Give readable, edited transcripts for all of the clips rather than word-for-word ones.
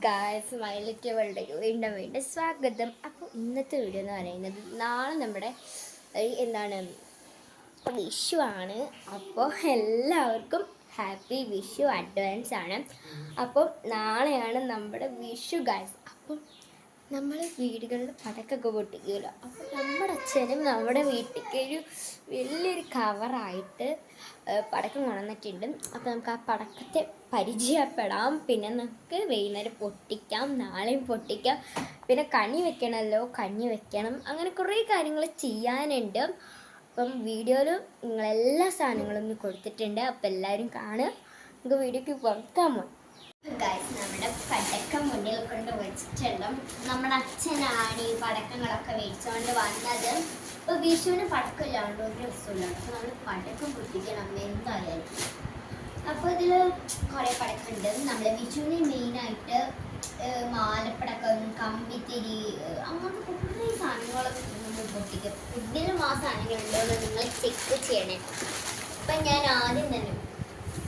Guys മൈലിറ്റ് world വീണ്ടും സ്വാഗതം. അപ്പോൾ ഇന്നത്തെ വീഡിയോ എന്ന് പറയുന്നത് നാളെ നമ്മുടെ എന്താണ് വിഷു ആണ്. അപ്പോൾ എല്ലാവർക്കും ഹാപ്പി വിഷു അഡ്വാൻസ് ആണ്. അപ്പോൾ നാളെയാണ് നമ്മുടെ വിഷു ഗായ്സ്. അപ്പം നമ്മൾ വീടുകളിൽ പടക്കൊക്കെ പൊട്ടിക്കുമല്ലോ. അപ്പോൾ നമ്മുടെ അച്ഛനും നമ്മുടെ വീട്ടിലേക്ക് ഒരു വലിയൊരു കവറായിട്ട് പടക്കം കൊണ്ടുവന്നിട്ടുണ്ട്. അപ്പോൾ നമുക്ക് ആ പടക്കത്തെ പരിചയപ്പെടാം. പിന്നെ നമുക്ക് വൈകുന്നേരം പൊട്ടിക്കാം, നാളെയും പൊട്ടിക്കാം. പിന്നെ കണി വെക്കണമല്ലോ, കഞ്ഞി വെക്കണം, അങ്ങനെ കുറേ കാര്യങ്ങൾ ചെയ്യാനുണ്ട്. അപ്പം വീഡിയോയിൽ നിങ്ങളെല്ലാ സാധനങ്ങളും ഒന്ന് കൊടുത്തിട്ടുണ്ട്. അപ്പോൾ എല്ലാവരും കാണുക. നമുക്ക് വീഡിയോക്ക് പുറത്താമോ ഗായ്സ്. നമ്മുടെ പടക്കം മുന്നിൽ കൊണ്ട് വെച്ചിട്ടുണ്ട്. നമ്മുടെ അച്ഛനാണ് ഈ പടക്കങ്ങളൊക്കെ മേടിച്ചുകൊണ്ട് വന്നത്. ഇപ്പോൾ വിഷുവിന് പടക്കമില്ലാണ്ട് ഒരു രസമില്ല. അപ്പോൾ നമ്മൾ പടക്കം പൊട്ടിക്കണം എന്തായാലും. അപ്പോൾ ഇതിൽ കുറേ പടക്കമുണ്ട്. നമ്മൾ വിഷുവിന് മെയിനായിട്ട് മാലപ്പടക്കം, കമ്പിത്തിരി, അങ്ങനത്തെ കുറേ സാധനങ്ങളൊക്കെ നമ്മൾ പൊട്ടിക്കും. ഇതിലും ആ സാധനങ്ങളുണ്ടോ എന്ന് നിങ്ങൾ ചെക്ക് ചെയ്യണേ. അപ്പം ഞാൻ ആദ്യം തന്നെ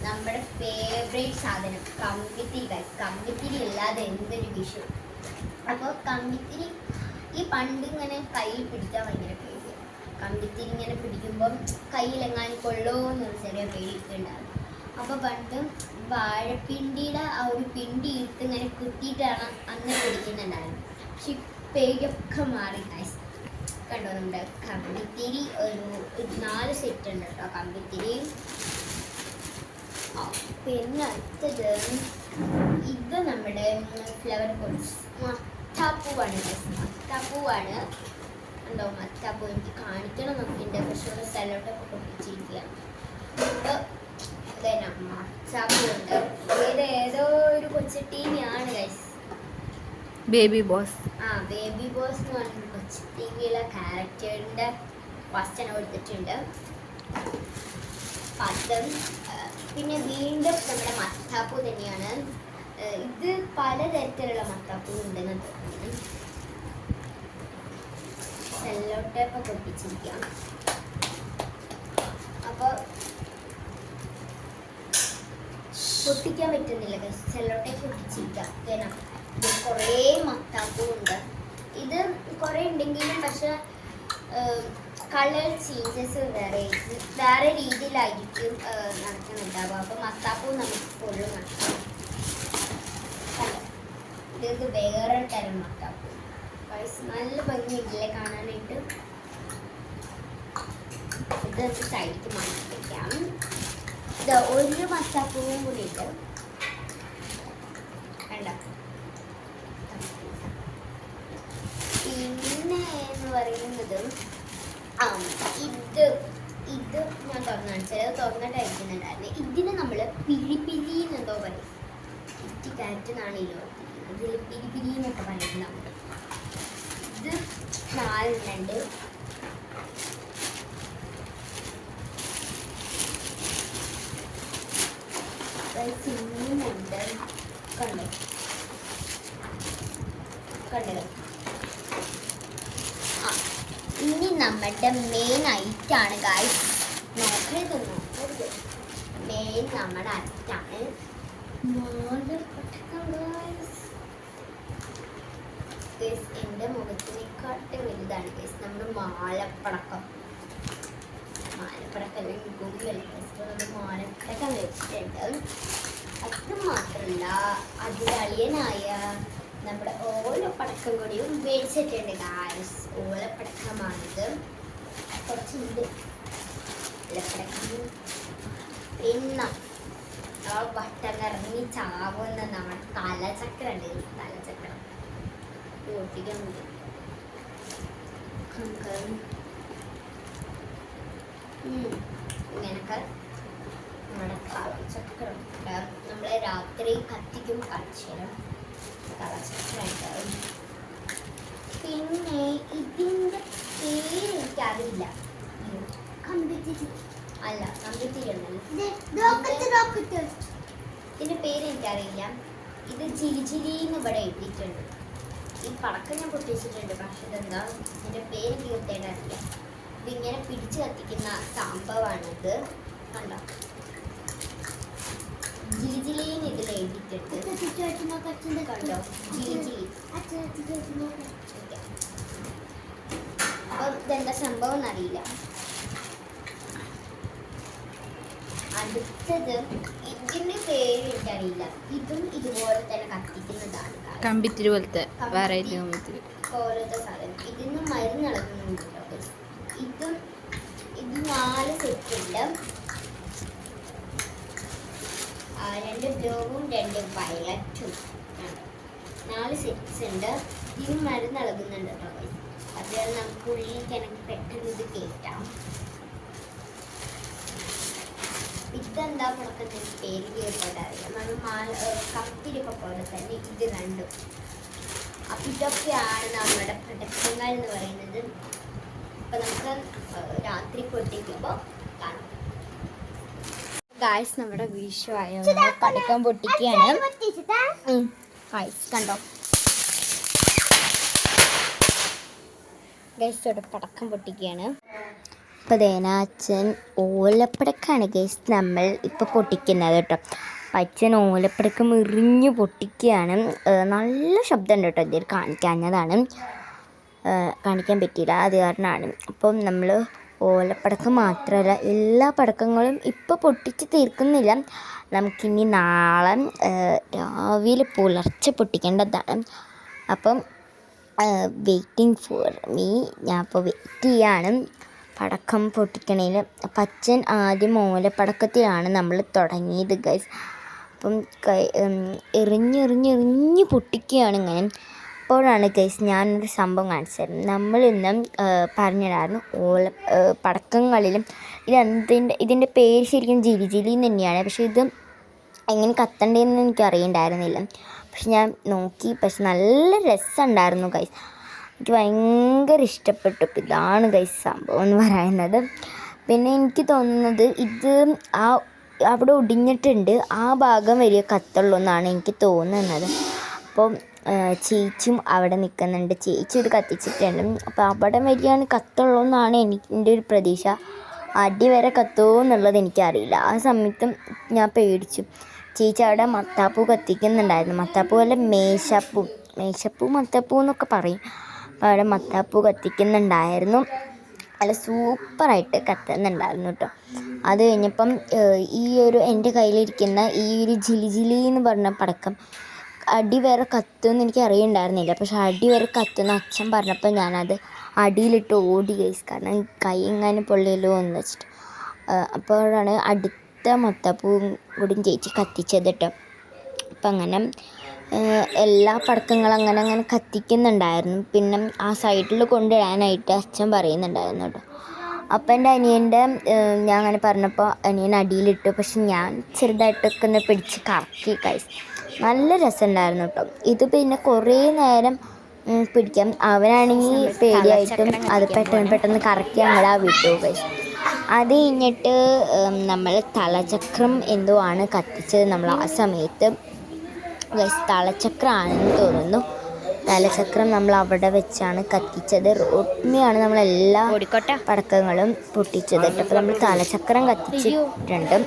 നമ്മുടെ ഫേവറേറ്റ് സാധനം കമ്പിത്തിരി. കമ്പിത്തിരി ഇല്ലാതെ എന്തൊരു വിഷു. അപ്പോൾ കമ്പിത്തിരി ഈ പണ്ട് ഇങ്ങനെ കയ്യിൽ പിടിക്കാൻ ഭയങ്കര പേടിയാണ്. കമ്പിത്തിരി ഇങ്ങനെ പിടിക്കുമ്പം കയ്യിലെങ്ങാനും കൊള്ളോ എന്നൊരു ചെറിയ പേടിയിട്ടുണ്ടാകും. അപ്പോൾ പണ്ട് വാഴപ്പിണ്ടിയുടെ ആ ഒരു പിണ്ടി ഇട്ട് ഇങ്ങനെ കുത്തിയിട്ടാണ് അന്ന് പിടിക്കുന്നുണ്ടായിരുന്നു. പക്ഷെ പേടിയൊക്കെ മാറി ഗൈസ്. കണ്ടോ, നമ്മുടെ കമ്പിത്തിരി ഒരു 4 സെറ്റ് ഉണ്ട് കേട്ടോ കമ്പിത്തിരി. പിന്നെ അടുത്തത് ഇത് നമ്മുടെ ഫ്ലവർ പോട്ട്സ് മത്താപ്പൂവാണ്. മത്താപ്പൂവാണ് ഉണ്ടോ? മത്താപ്പൂ എനിക്ക് കാണിക്കണം നോക്കിയിട്ട്, പക്ഷെ ഒരു സ്ഥലത്തോട്ടൊക്കെ പൊട്ടിച്ചിരിക്കുക. മത്താപ്പൂണ്ട്. ഇത് ഏതോ ഒരു കൊച്ചു ടിവിയാണ് guys, Baby Boss. Baby Boss എന്ന് പറഞ്ഞ കൊച്ചു ടിവിയിലെ ക്യാരക്ടറിൻ്റെ ഫസ്റ്റ് കൊടുത്തിട്ടുണ്ട്. പദം. പിന്നെ വീണ്ടും നമ്മുടെ മത്താപ്പൂ തന്നെയാണ്. ഇത് പലതരത്തിലുള്ള മത്താപ്പൂ ഉണ്ടെന്ന് തോന്നുന്നു. സെല്ലോ ടേപ്പ് പൊട്ടിച്ചിരിക്കാം. അപ്പോൾ പൊട്ടിക്കാൻ പറ്റുന്നില്ല, സെല്ലോ ടേപ്പ് പൊട്ടിച്ചിരിക്കാം. ഇത് കുറേ മത്താപ്പൂ ഉണ്ട്. ഇത് കുറേ ഉണ്ടെങ്കിലും പക്ഷെ കളർ ചേഞ്ചസ് വേറെ രീതിയിലായിരിക്കും നടക്കുന്നുണ്ടാവുക. അപ്പോൾ മത്താപ്പൂ നമുക്ക് ഫുള്ള് നടക്കാം. ഇത് വേറെ തരം മത്താപ്പൂ. നല്ല ഭംഗിയില്ലേ കാണാനായിട്ട്. ഇത് സൈഡിലേക്ക് മാറ്റി വയ്ക്കാം. ഇത് ഒരു മത്താപ്പൂവും കൂടി ഇട്ട് വേണ്ട. പിന്നെ എന്ന് പറയുന്നത് ഇത് ഞാൻ തുറന്നിട്ടായിരിക്കുന്നുണ്ടായിരുന്നു. ഇതിന് നമ്മൾ പിരിപിരി എന്നെന്തോ പറയും. ഇറ്റി കാറ്റെന്നാണല്ലോ ഇതിൽ പിരിപിരി എന്നൊക്കെ പറയുന്നത്. നമ്മൾ ഇത് 4 ഉണ്ട്. സിമ്മുണ്ട്. കണ്ടോ? ഇനി നമ്മുടെ മെയിൻ ഐറ്റാണ് ഗായ്സ്. നോക്കരുത്. മെയിൻ നമ്മുടെ ഐറ്റാണ് മാലപ്പടക്കം ഗായ്സ്. എൻ്റെ മുഖത്തിനെക്കാട്ട് വലുതാണ് ഗൈസ് നമ്മുടെ മാലപ്പടക്കം. മാലപ്പടക്കം മാലപ്പടക്കം വെച്ചിട്ടുണ്ട്. അത് മാത്രമല്ല അതിലളിയനായ നമ്മുടെ ഓലപ്പടക്കം കൂടിയും മേടിച്ചിട്ടുണ്ട് ഗായ്സ്. ഓലപ്പടക്കമാണിത്. കുറച്ചുണ്ട് ഓലപ്പടക്കം. പിന്നെ വട്ടം കറങ്ങി ചാവുന്ന നമ്മുടെ തലചക്രം ഉണ്ട്. തലചക്രം ഓട്ടിക്കാൻ പറ്റും. ഇങ്ങനൊക്കെ നമ്മുടെ തലചക്രം നമ്മളെ രാത്രി കത്തിക്കും കാഴ്ചരം തലചക്രം. പിന്നെ ഇതിൻ്റെ പേര് എനിക്കറിയില്ല. കമ്പിത്തിരി അല്ല, കമ്പിത്തിരി ഉണ്ടല്ലോ. ഇതിൻ്റെ പേര് എനിക്കറിയില്ല. ഇത് ചിരിച്ചിരിന്ന് ഇവിടെ എഴുതിയിട്ടുണ്ട്. ഈ പടക്കം ഞാൻ പൊട്ടിച്ചിട്ടുണ്ട്, പക്ഷെ ഇതെന്താ ഇതിൻ്റെ പേര് കൃത്യമായിട്ട് അറിയില്ല. ഇതിങ്ങനെ പിടിച്ച് കത്തിക്കുന്ന സംഭവമാണിത്. കണ്ടോ? ജിലി ജിലിന്ന് ഇതിൽ എഴുതിയിട്ടുണ്ട്. കണ്ടോ? ജിലി ജിലി. അപ്പം ഇതെന്താ സംഭവം എന്നറിയില്ല. അടുത്തത് ഇതിന്റെ പേര് എനിക്കറിയില്ല. ഇതും ഇതുപോലെ തന്നെ കത്തിക്കുന്നതാണ്. കമ്പിത്തിരി പോലത്തെ വെറൈറ്റി കമ്പിത്തിരി പോലത്തെ സാധനം. ഇതിന് മരുന്ന് ഇളകുന്നുണ്ട് കേട്ടോ. ഇത് 4 സെറ്റ് ഉണ്ട്. 2 ബ്ലൂവും 2 വയലറ്റും. 4 സെറ്റ്സ് ഉണ്ട്. ഇതിന് മരുന്ന് ഇളകുന്നുണ്ട് കേട്ടോ. അതുകൊണ്ട് നമുക്ക് ഉള്ളിലേക്ക് എനിക്ക് പെട്ടെന്ന് ഇത് കേട്ടാം. ഇതെന്താ പുറത്തെ പേര് കേൾക്കാറില്ല. നമ്മൾ കപ്പിലൊക്കെ പോലെ തന്നെ ഇത് രണ്ടും. അപ്പം ഇതൊക്കെയാണ് നമ്മുടെ പടക്കങ്ങൾ എന്ന് പറയുന്നത്. അപ്പം നമുക്ക് രാത്രി പൊട്ടിക്കുമ്പോൾ കാണാം. ഗായ്സ്, നമ്മുടെ വിഷു ആയോ പടക്കം പൊട്ടിക്കുകയാണ്. ഗായ്സ് കണ്ടോ, ഗൈസ് ഇവിടെ പടക്കം പൊട്ടിക്കുകയാണ്. അപ്പോൾ അച്ഛൻ ഓലപ്പടക്കാണ് ഗൈസ് നമ്മൾ ഇപ്പോൾ പൊട്ടിക്കുന്നത് കേട്ടോ. അപ്പം അച്ഛൻ ഓലപ്പടക്കം എറിഞ്ഞ് പൊട്ടിക്കുകയാണ്. നല്ല ശബ്ദമുണ്ട് കേട്ടോ. ഇതിൽ കാണിക്കാഞ്ഞതാണ്, കാണിക്കാൻ പറ്റിയില്ല, അത് കാരണമാണ്. അപ്പം നമ്മൾ ഓലപ്പടക്കം മാത്രമല്ല എല്ലാ പടക്കങ്ങളും ഇപ്പോൾ പൊട്ടിച്ച് തീർക്കുന്നില്ല. നമുക്കിനി നാളെ രാവിലെ പുലർച്ചെ പൊട്ടിക്കേണ്ടതാണ്. അപ്പം വെയിറ്റിംഗ് ഫോർ മീ. ഞാൻ ഇപ്പോൾ വെയിറ്റ് ചെയ്യാണ് പടക്കം പൊട്ടിക്കണേൽ. അപ്പം അച്ഛൻ ആദ്യം ഓലപ്പടക്കത്തിലാണ് നമ്മൾ തുടങ്ങിയത് ഗൈസ്. അപ്പം എറിഞ്ഞ് പൊട്ടിക്കുകയാണ് ഇങ്ങനെ. അപ്പോഴാണ് ഗൈസ് ഞാനൊരു സംഭവം കാണിച്ചു തരുന്നത്. നമ്മളിന്ന് പറഞ്ഞിടായിരുന്നു പടക്കങ്ങളിലും ഇതിൻ്റെ പേര് ശരിക്കും ജിലി ജിലി എന്ന് തന്നെയാണ്. പക്ഷേ ഇത് എങ്ങനെ കത്തണ്ടേന്ന് എനിക്ക് അറിയണ്ടായിരുന്നില്ല. പക്ഷെ ഞാൻ നോക്കി, പക്ഷെ നല്ല രസമുണ്ടായിരുന്നു ഗൈസ്. എനിക്ക് ഭയങ്കര ഇഷ്ടപ്പെട്ടു. ഇതാണ് ഗൈസ് സംഭവം എന്ന് പറയുന്നത്. പിന്നെ എനിക്ക് തോന്നുന്നത് ഇത് അവിടെ ഒടിഞ്ഞിട്ടുണ്ട്, ആ ഭാഗം വരെ കത്തുള്ളൂ എന്നാണ് എനിക്ക് തോന്നുന്നത്. അപ്പം ചേച്ചിയും അവിടെ നിൽക്കുന്നുണ്ട്. ചേച്ചി ഇത് കത്തിച്ചിട്ടുണ്ട്. അപ്പോൾ അവിടെ വരെയാണ് കത്തുള്ളൂ എന്നാണ് എൻ്റെ ഒരു പ്രതീക്ഷ. അടി വരെ കത്തുമോ എന്നുള്ളത് എനിക്കറിയില്ല. ആ സമയത്തും ഞാൻ പേടിച്ചു. ചേച്ചി അവിടെ മത്താപ്പൂ കത്തിക്കുന്നുണ്ടായിരുന്നു. മത്താപ്പൂ അല്ല, മേശപ്പൂ മത്താപ്പൂ എന്നൊക്കെ പറയും. അപ്പോൾ അവിടെ മത്താപ്പൂ കത്തിക്കുന്നുണ്ടായിരുന്നു. നല്ല സൂപ്പറായിട്ട് കത്തുന്നുണ്ടായിരുന്നു കേട്ടോ. അത് കഴിഞ്ഞപ്പം എൻ്റെ കയ്യിലിരിക്കുന്ന ഈ ഒരു ജിലി ജിലി എന്ന് പറഞ്ഞ പടക്കം അടി വരെ കത്തുമെന്ന് എനിക്ക് അറിയണ്ടായിരുന്നില്ല. പക്ഷെ അടി വരെ കത്തുന്ന അച്ഛൻ പറഞ്ഞപ്പോൾ ഞാനത് അടിയിലിട്ട് ഓടി ഗൈസ്. കാരണം കൈ എങ്ങാനും പൊള്ളിയല്ലോ എന്ന് വെച്ചിട്ട്. അപ്പോഴാണ് അടുത്ത മത്താപ്പൂവും കൂടി ചേച്ചി കത്തിച്ചത് കേട്ടോ. അപ്പം അങ്ങനെ എല്ലാ പടക്കങ്ങളും അങ്ങനെ കത്തിക്കുന്നുണ്ടായിരുന്നു. പിന്നെ ആ സൈഡിൽ കൊണ്ടിടാനായിട്ട് അച്ഛൻ പറയുന്നുണ്ടായിരുന്നു കേട്ടോ. അപ്പം എൻ്റെ അനിയൻ്റെ ഞാൻ അങ്ങനെ പറഞ്ഞപ്പോൾ അനിയൻ അടിയിലിട്ടു. പക്ഷെ ഞാൻ ചെറുതായിട്ടൊക്കെ ഒന്ന് പിടിച്ച് കറക്കി ഗൈസ്. നല്ല രസമുണ്ടായിരുന്നു കേട്ടോ. ഇത് പിന്നെ കുറേ നേരം പിടിക്കാം. അവനാണെങ്കിൽ പേടിയായിട്ടും അത് പെട്ടെന്ന് കറക്കി അങ്ങടാ വിട്ടു ഗൈസ്. അത് കഴിഞ്ഞിട്ട് നമ്മൾ തലചക്രം എന്തോ ആണ് കത്തിച്ചത് നമ്മൾ ആ സമയത്ത് ഗൈസ്. തലചക്രമാണെന്ന് തോന്നുന്നു. തലചക്രം നമ്മൾ അവിടെ വെച്ചാണ് കത്തിച്ചത്. റോട്ടിനെയാണ് നമ്മളെല്ലാ പടക്കങ്ങളും പൊട്ടിച്ചത് കേട്ടോ. അപ്പോൾ നമ്മൾ തലചക്രം കത്തിച്ചിട്ടുണ്ട്.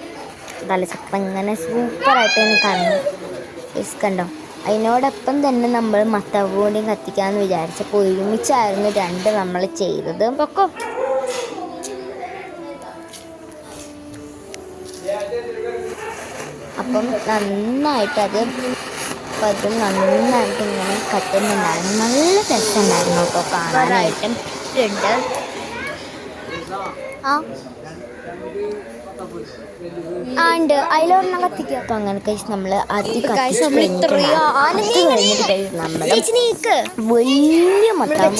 തലചക്രം ഇങ്ങനെ സൂപ്പറായിട്ട് തന്നെ കറങ്ങി ഗൈസ് കണ്ടോ. അതിനോടൊപ്പം തന്നെ നമ്മൾ മത്താപ്പൂ കൂടിയും കത്തിക്കാമെന്ന് വിചാരിച്ചപ്പോൾ ഒരുമിച്ചായിരുന്നു 2 നമ്മൾ ചെയ്തത്. പൊക്കോ അപ്പം നന്നായിട്ടത് അതും നന്നായിട്ട് ഇങ്ങനെ കത്തുന്നുണ്ടായിരുന്നു. നല്ല രസമുണ്ടായിരുന്നു കേട്ടോ കാണാനായിട്ടും. ഉണ്ട് അതിലൊരെണ്ണം കത്തിക്കുക. അപ്പം അങ്ങനെ കഴിച്ച് നമ്മൾ അത് കത്തിച്ച് കഴിഞ്ഞിട്ട് നമ്മൾ വലിയ നമ്മളാണ്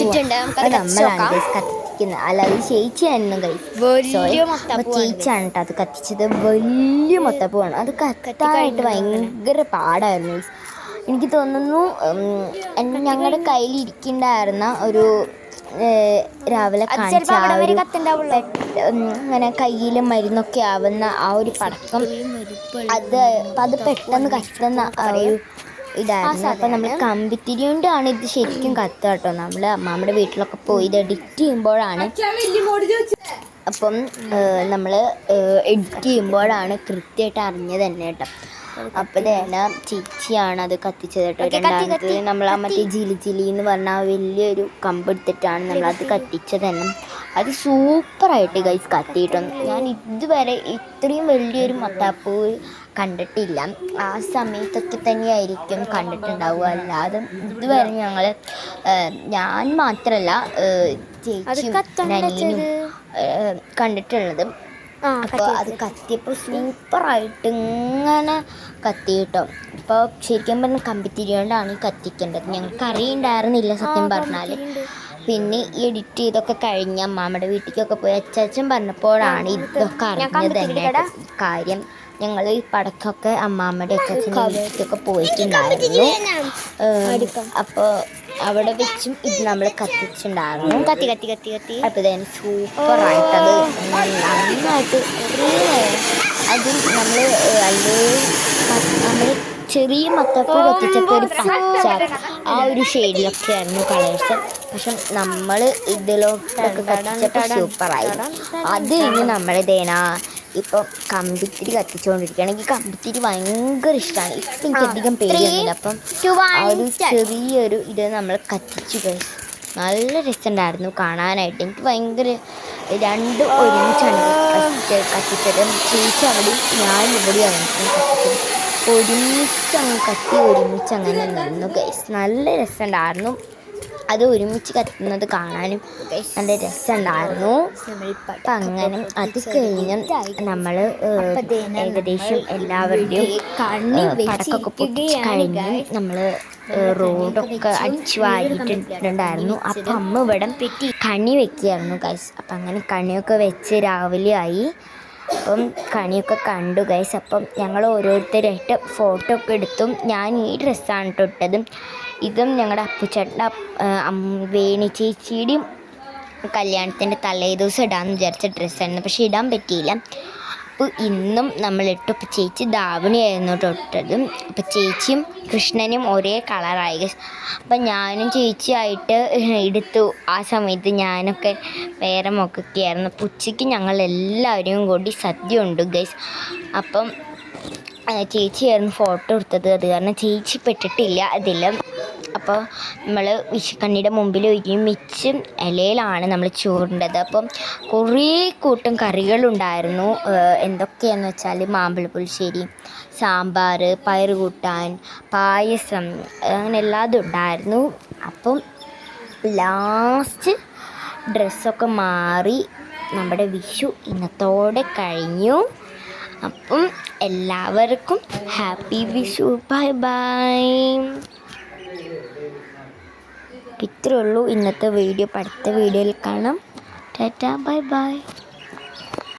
കത്തിക്കുന്നത്. അല്ലാതെ ചേച്ചിയായിരുന്നു അപ്പം ചേച്ചിയാണ് കേട്ടോ അത് കത്തിച്ചത്. വലിയ മൊത്തപ്പൂവാണ്. അത് കത്താനായിട്ട് ഭയങ്കര പാടായിരുന്നു. എനിക്ക് തോന്നുന്നു ഞങ്ങളുടെ കയ്യിലിരിക്കണ്ടായിരുന്ന ഒരു രാവിലെ കാണിച്ച ആ ഒരു അങ്ങനെ കയ്യിൽ മരുന്നൊക്കെ ആവുന്ന ആ ഒരു പടക്കം അത് പെട്ടെന്ന് കത്തുന്ന ആ ഒരു ഇതായിരുന്നു. അപ്പം നമ്മൾ കമ്പിത്തിരി കൊണ്ടാണ് ഇത് ശരിക്കും കത്തുക കേട്ടോ. നമ്മൾ അമ്മാമ്മയുടെ വീട്ടിലൊക്കെ പോയി ഇത് എഡിറ്റ് ചെയ്യുമ്പോഴാണ് അപ്പം നമ്മൾ എഡിറ്റ് ചെയ്യുമ്പോഴാണ് കൃത്യമായിട്ട് അറിഞ്ഞത് തന്നെ കേട്ടോ. അപ്പോൾ തന്നെ ചേച്ചിയാണ് അത് കത്തിച്ചത് കേട്ടോ. രണ്ടാമത് നമ്മൾ ആ മറ്റേ ജിലി എന്ന് പറഞ്ഞ ആ വലിയൊരു കമ്പ് എടുത്തിട്ടാണ് നമ്മളത് കത്തിച്ചത് തന്നെ. അത് സൂപ്പറായിട്ട് ഗൈസ് കത്തിയിട്ടൊന്നും ഞാൻ ഇതുവരെ ഇത്രയും വലിയൊരു മത്താപ്പൂ കണ്ടിട്ടില്ല. ആ സമയത്തൊക്കെ തന്നെയായിരിക്കും കണ്ടിട്ടുണ്ടാവുക, അല്ലാതെ ഇതുവരെ ഞാൻ മാത്രമല്ല ചേച്ചിയും അനിയനും കണ്ടിട്ടുള്ളത്. അപ്പോൾ അത് കത്തിയപ്പോൾ സൂപ്പറായിട്ട് ഇങ്ങനെ കത്തി കേട്ടോ. ഇപ്പോൾ ശരിക്കും പറഞ്ഞാൽ കമ്പിത്തിരി കൊണ്ടാണ് കത്തിക്കേണ്ടത്. ഞങ്ങൾക്ക് അറിയണ്ടായിരുന്നില്ല സത്യം പറഞ്ഞാൽ. പിന്നെ ഈ എഡിറ്റ് ചെയ്തൊക്കെ കഴിഞ്ഞ് അമ്മാമ്മയുടെ വീട്ടിലേക്കൊക്കെ പോയി അച്ചാച്ചൻ പറഞ്ഞപ്പോഴാണ് ഇതൊക്കെ അറിഞ്ഞത് തന്നെ കാര്യം. ഞങ്ങൾ ഈ പടക്കമൊക്കെ അമ്മാമ്മയുടെ അച്ചാച്ചൻ്റെ വീട്ടിലേക്കൊക്കെ പോയിട്ടുണ്ടായിരുന്നു. അപ്പോൾ അവിടെ വെച്ചും ഇത് നമ്മൾ കത്തിച്ചിട്ടുണ്ടായിരുന്നു. കത്തി അപ്പോൾ തന്നെ സൂപ്പറായിട്ടത് നന്നായിട്ട് അതിൽ നമ്മൾ ചെറിയ മത്തപ്പൂ കത്തിച്ചപ്പോൾ ഒരു പച്ച ആ ഒരു ഷെയ്ഡിലൊക്കെ ആയിരുന്നു കളേഴ്സ്. പക്ഷെ നമ്മൾ ഇതിലോട്ടൊക്കെ കത്തിച്ചപ്പോൾ സൂപ്പറായി. അത് കഴിഞ്ഞ് നമ്മളിതേനാ ഇപ്പോൾ കമ്പിത്തിരി കത്തിച്ചുകൊണ്ടിരിക്കുകയാണ്. എനിക്ക് കമ്പിത്തിരി ഭയങ്കര ഇഷ്ടമാണ്. ഇപ്പം എനിക്കധികം പേടിയൊന്നുമില്ല. അപ്പം ആ ഒരു ചെറിയൊരു ഇത് നമ്മൾ കത്തിച്ചു കഴിച്ചു. നല്ല രസമുണ്ടായിരുന്നു കാണാനായിട്ട്. എനിക്ക് ഭയങ്കര രണ്ടും ഒരുമിച്ചാണ് കത്തിച്ചത്. ചേച്ചി അവിടെ ഞാൻ ഇവിടെയാണ് കത്തിച്ചത്. ഒരുമിച്ചങ്ങ് കത്തി ഒരുമിച്ചങ്ങനെ നിന്നു ഗൈസ്. നല്ല രസമുണ്ടായിരുന്നു. അത് ഒരുമിച്ച് കത്തുന്നത് കാണാനും നല്ല രസമുണ്ടായിരുന്നു. അപ്പം അങ്ങനെ അത് കഴിഞ്ഞ് നമ്മൾ ഏകദേശം എല്ലാവരുടെയും പടക്കമൊക്കെ പൊട്ടിച്ച് കഴിഞ്ഞ് നമ്മൾ റോഡൊക്കെ അടിച്ചു വാരിയിട്ടുണ്ടായിരുന്നു. അപ്പം അമ്മ ഇവിടെ കണി വെക്കുകയായിരുന്നു ഗൈസ്. അപ്പം അങ്ങനെ കണിയൊക്കെ വെച്ച് രാവിലെ ആയി. അപ്പം കണിയൊക്കെ കണ്ടു ഗൈസ്. അപ്പം ഞങ്ങൾ ഓരോരുത്തരായിട്ട് ഫോട്ടോ ഒക്കെ എടുത്തും. ഞാൻ ഈ ഡ്രസ്സാണ് ഇട്ടത്. ഇതും ഞങ്ങളുടെ അപ്പുച്ചേട്ടൻ്റെ വേണി ചേച്ചിയുടെയും കല്യാണത്തിൻ്റെ തലേ ദിവസം ഇടാമെന്ന് വിചാരിച്ച ഡ്രസ്സായിരുന്നു. പക്ഷേ ഇടാൻ പറ്റിയില്ല. അപ്പോൾ ഇന്നും നമ്മളിട്ടു. അപ്പോൾ ചേച്ചി ധാവണിയായിരുന്നു ഇട്ടത്. അപ്പോൾ ചേച്ചിയും കൃഷ്ണനും ഒരേ കളറായി. അപ്പം ഞാനും ചേച്ചിയായിട്ട് എടുത്തു. ആ സമയത്ത് ഞാനൊക്കെ വേറെ മുഖൊക്കെയായിരുന്നു. അപ്പോൾ ഉച്ചയ്ക്ക് ഞങ്ങൾ എല്ലാവരും കൂടി സദ്യ ഉണ്ട് ഗൈസ്. അപ്പം ചേച്ചിയായിരുന്നു ഫോട്ടോ എടുത്തത്. അത് കാരണം ചേച്ചി പെട്ടിട്ടില്ല അതിൽ. അപ്പോൾ നമ്മൾ വിഷുക്കണ്ണിയുടെ മുമ്പിൽ ഒരുമിച്ച് ഇലയിലാണ് നമ്മൾ ചോറിൻ്റെത്. അപ്പം കുറേ കൂട്ടം കറികളുണ്ടായിരുന്നു. എന്തൊക്കെയാണെന്ന് വെച്ചാൽ മാമ്പഴ പുളിശ്ശേരി, സാമ്പാർ, പയർ കൂട്ടാൻ, പായസം, അങ്ങനെ എല്ലാതും ഉണ്ടായിരുന്നു. അപ്പം ലാസ്റ്റ് ഡ്രസ്സൊക്കെ മാറി നമ്മുടെ വിഷു ഇന്നത്തോടെ കഴിഞ്ഞു. അപ്പം എല്ലാവർക്കും ഹാപ്പി വിഷു. Bye bye. ഇത്രയേ ഉള്ളൂ ഇന്നത്തെ വീഡിയോ. അടുത്ത വീഡിയോയിൽ കാണാം. Tata bye bye.